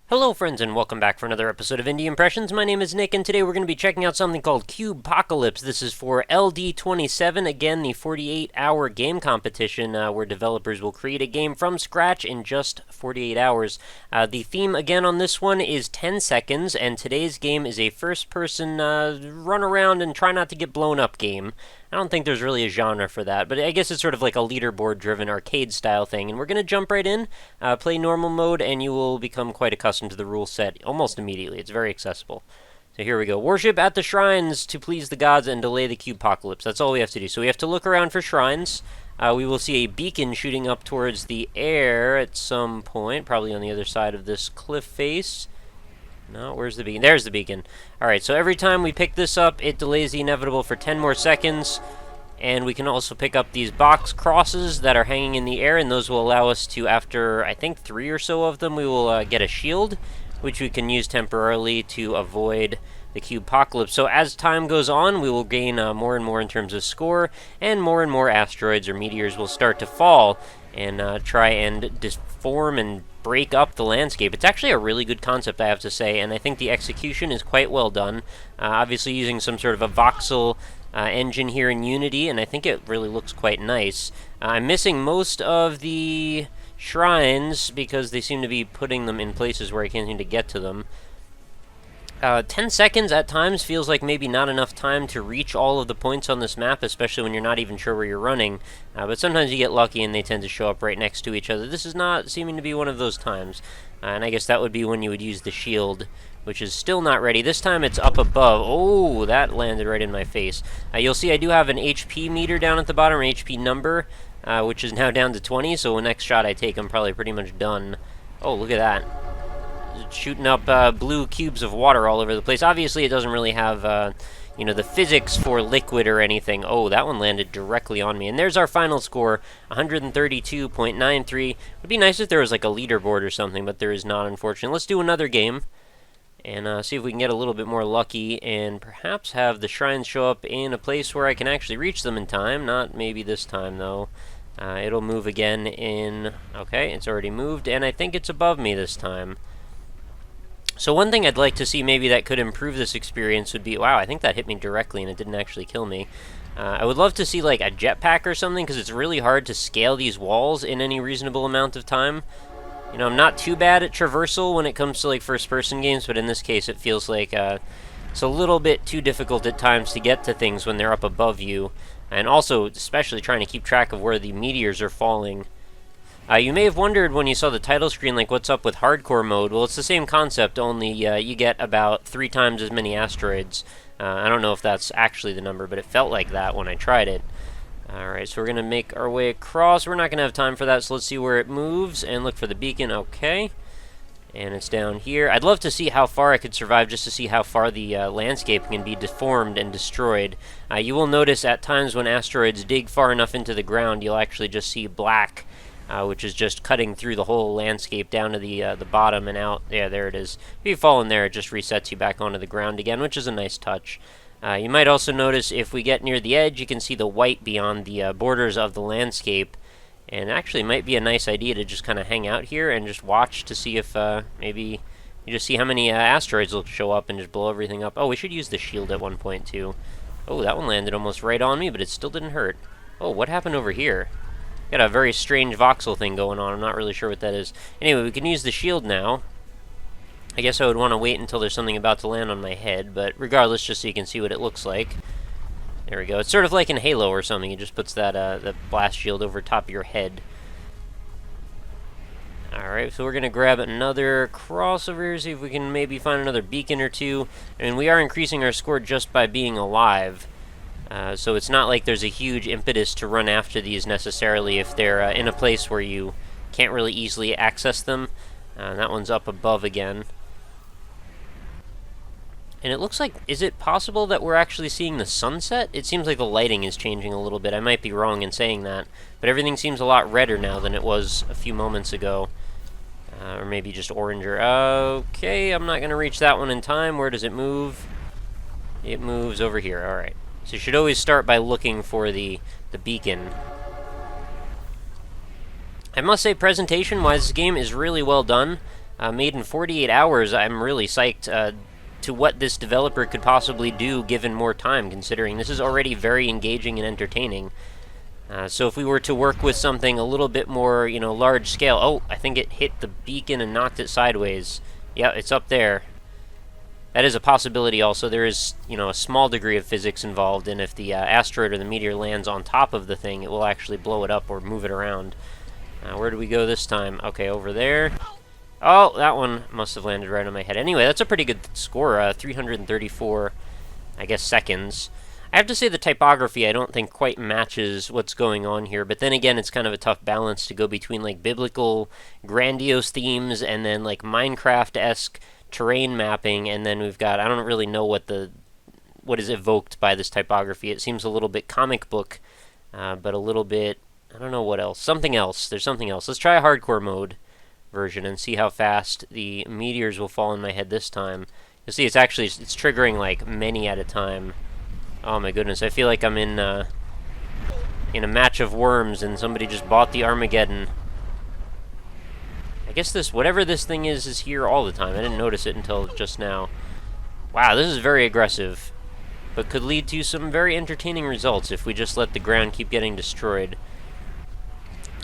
Hello friends and welcome back for another episode of Indie Impressions. My name is Nick and today we're going to be checking out something called Cubepocalypse. This is for LD27, again the 48-hour game competition where developers will create a game from scratch in just 48 hours. The theme again on this one is 10 seconds and today's game is a first-person run around and try not to get blown up game. I don't think there's really a genre for that, but I guess it's sort of like a leaderboard-driven arcade-style thing. And we're going to jump right in, play normal mode, and you will become quite accustomed to the rule set almost immediately. It's very accessible. So here we go. Worship at the shrines to please the gods and delay the Cubepocalypse. That's all we have to do. So we have to look around for shrines. We will see a beacon shooting up towards the air at some point, probably on the other side of this cliff face. No, where's the beacon? There's the beacon. Alright, so every time we pick this up, it delays the inevitable for 10 more seconds. And we can also pick up these box crosses that are hanging in the air, and those will allow us to, after, I think, 3 or so of them, we will get a shield, which we can use temporarily to avoid the Cubepocalypse. So as time goes on, we will gain more and more in terms of score, and more asteroids or meteors will start to fall and try and deform and break up the landscape. It's actually a really good concept, I have to say, and I think the execution is quite well done. Obviously using some sort of a voxel engine here in Unity, and I think it really looks quite nice. I'm missing most of the shrines because they seem to be putting them in places where I can't seem to get to them. 10 seconds at times feels like maybe not enough time to reach all of the points on this map, especially when you're not even sure where you're running. But sometimes you get lucky and they tend to show up right next to each other. This is not seeming to be one of those times. And I guess that would be when you would use the shield, which is still not ready. This time it's up above. Oh, that landed right in my face. You'll see I do have an HP meter down at the bottom, or HP number, which is now down to 20, so the next shot I take, I'm probably pretty much done. Oh, look at that. Shooting up blue cubes of water all over the place. Obviously, it doesn't really have, you know, the physics for liquid or anything. Oh, that one landed directly on me. And there's our final score, 132.93. Would be nice if there was like a leaderboard or something, but there is not, unfortunately. Let's do another game and see if we can get a little bit more lucky and perhaps have the shrines show up in a place where I can actually reach them in time. Not maybe this time, though. It'll move again in... Okay, it's already moved, and I think it's above me this time. So one thing I'd like to see maybe that could improve this experience would be... Wow, I think that hit me directly and it didn't actually kill me. I would love to see like a jetpack or something, because it's really hard to scale these walls in any reasonable amount of time. You know, I'm not too bad at traversal when it comes to like first-person games, but in this case it feels like it's a little bit too difficult at times to get to things when they're up above you. And also, especially trying to keep track of where the meteors are falling. You may have wondered when you saw the title screen, like, what's up with hardcore mode? Well, it's the same concept, only you get about 3 times as many asteroids. I don't know if that's actually the number, but it felt like that when I tried it. Alright, so we're going to make our way across. We're not going to have time for that, so let's see where it moves and look for the beacon. Okay. And it's down here. I'd love to see how far I could survive, just to see how far the landscape can be deformed and destroyed. You will notice at times when asteroids dig far enough into the ground, you'll actually just see black, which is just cutting through the whole landscape down to the bottom and out. Yeah, there it is. If you fall in there, it just resets you back onto the ground again, which is a nice touch. You might also notice if we get near the edge, you can see the white beyond the borders of the landscape. And actually, it might be a nice idea to just kind of hang out here and just watch to see if maybe you just see how many asteroids will show up and just blow everything up. Oh, we should use the shield at one point, too. Oh, that one landed almost right on me, but it still didn't hurt. Oh, what happened over here? Got a very strange voxel thing going on. I'm not really sure what that is. Anyway, we can use the shield now. I guess I would want to wait until there's something about to land on my head, but regardless, just so you can see what it looks like. There we go. It's sort of like in Halo or something. It just puts that the blast shield over top of your head. Alright, so we're going to grab another crossover here, see if we can maybe find another beacon or two. I mean, we are increasing our score just by being alive. So it's not like there's a huge impetus to run after these necessarily if they're in a place where you can't really easily access them. That one's up above again. And it looks like, is it possible that we're actually seeing the sunset? It seems like the lighting is changing a little bit. I might be wrong in saying that, but everything seems a lot redder now than it was a few moments ago. Or maybe just oranger. Okay, I'm not going to reach that one in time. Where does it move? It moves over here. Alright. So you should always start by looking for the beacon. I must say, presentation-wise, this game is really well done. Made in 48 hours, I'm really psyched to what this developer could possibly do given more time, considering this is already very engaging and entertaining. So if we were to work with something a little bit more, large scale... Oh, I think it hit the beacon and knocked it sideways. Yeah, it's up there. That is a possibility also. There is, a small degree of physics involved, and if the asteroid or the meteor lands on top of the thing, it will actually blow it up or move it around. Where do we go this time? Okay, over there. Oh, that one must have landed right on my head. Anyway, that's a pretty good score, 334, I guess, seconds. I have to say the typography I don't think quite matches what's going on here, but then again, it's kind of a tough balance to go between, like, biblical, grandiose themes and then, like, Minecraft-esque terrain mapping, and then we've got, I don't really know what is evoked by this typography. It seems a little bit comic book, but a little bit, I don't know what else. Something else. There's something else. Let's try a hardcore mode version and see how fast the meteors will fall on my head this time. You'll see it's triggering like many at a time. Oh my goodness, I feel like I'm in a match of worms and somebody just bought the Armageddon. I guess whatever this thing is here all the time. I didn't notice it until just now. Wow, this is very aggressive, but could lead to some very entertaining results if we just let the ground keep getting destroyed.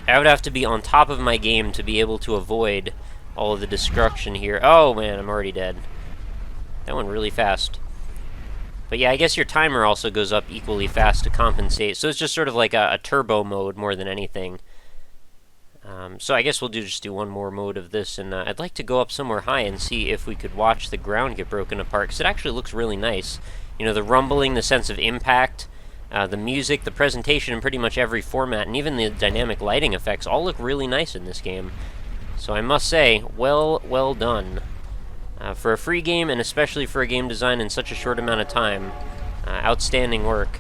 I would have to be on top of my game to be able to avoid all of the destruction here. Oh man, I'm already dead. That went really fast. But yeah, I guess your timer also goes up equally fast to compensate. So it's just sort of like a turbo mode more than anything. So I guess we'll just do one more mode of this. And I'd like to go up somewhere high and see if we could watch the ground get broken apart. Because it actually looks really nice. The rumbling, the sense of impact, the music, the presentation in pretty much every format, and even the dynamic lighting effects all look really nice in this game. So I must say, well done. For a free game, and especially for a game designed in such a short amount of time, outstanding work.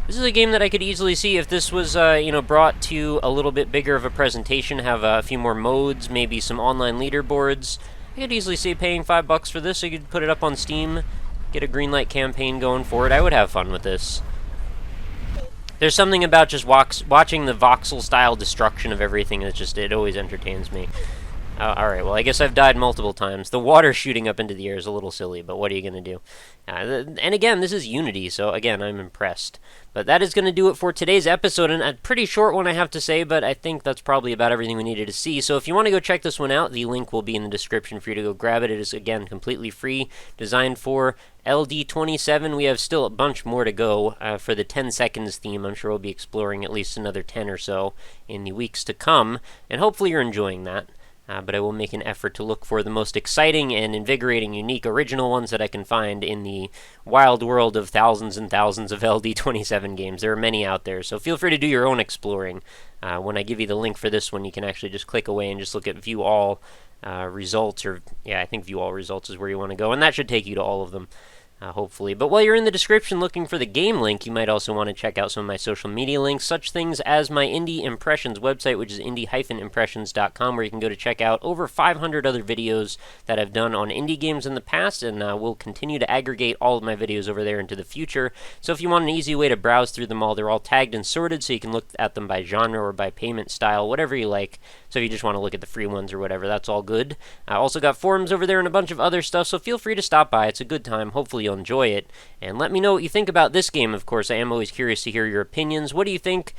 This is a game that I could easily see if this was, brought to a little bit bigger of a presentation, have a few more modes, maybe some online leaderboards. I could easily see paying $5 for this. I could put it up on Steam, get a Greenlight campaign going for it. I would have fun with this. There's something about just watching the voxel-style destruction of everything that it always entertains me. Alright, well, I guess I've died multiple times. The water shooting up into the air is a little silly, but what are you going to do? And again, this is Unity, so again, I'm impressed. But that is going to do it for today's episode, and a pretty short one, I have to say, but I think that's probably about everything we needed to see. So if you want to go check this one out, the link will be in the description for you to go grab it. It is, again, completely free, designed for LD27. We have still a bunch more to go for the 10 seconds theme. I'm sure we'll be exploring at least another 10 or so in the weeks to come, and hopefully you're enjoying that. But I will make an effort to look for the most exciting and invigorating, unique, original ones that I can find in the wild world of thousands and thousands of LD27 games. There are many out there, so feel free to do your own exploring. When I give you the link for this one, you can actually just click away and just look at View All Results, or yeah, I think View All Results is where you want to go, and that should take you to all of them. Hopefully. But while you're in the description looking for the game link, you might also want to check out some of my social media links, such things as my Indie Impressions website, which is indie-impressions.com, where you can go to check out over 500 other videos that I've done on indie games in the past, and we'll continue to aggregate all of my videos over there into the future. So if you want an easy way to browse through them all, they're all tagged and sorted, so you can look at them by genre or by payment style, whatever you like. So if you just want to look at the free ones or whatever, that's all good. I also got forums over there and a bunch of other stuff, so feel free to stop by. It's a good time. Hopefully you'll enjoy it. And let me know what you think about this game, of course. I am always curious to hear your opinions. What do you think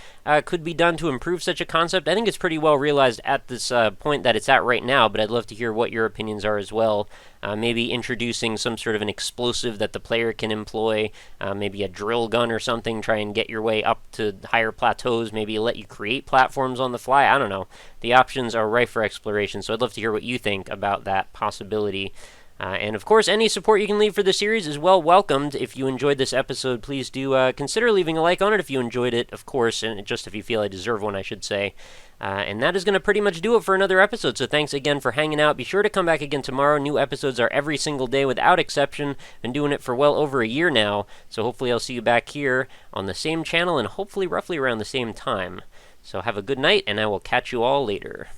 could be done to improve such a concept? I think it's pretty well realized at this point that it's at right now, but I'd love to hear what your opinions are as well. Maybe introducing some sort of an explosive that the player can employ, maybe a drill gun or something, try and get your way up to higher plateaus, maybe let you create platforms on the fly. I don't know. The options are ripe for exploration, so I'd love to hear what you think about that possibility. And of course, any support you can leave for the series is well welcomed. If you enjoyed this episode, please do consider leaving a like on it if you enjoyed it, of course, and just if you feel I deserve one, I should say. And that is going to pretty much do it for another episode, so thanks again for hanging out. Be sure to come back again tomorrow. New episodes are every single day without exception. Been doing it for well over a year now, so hopefully I'll see you back here on the same channel and hopefully roughly around the same time. So have a good night, and I will catch you all later.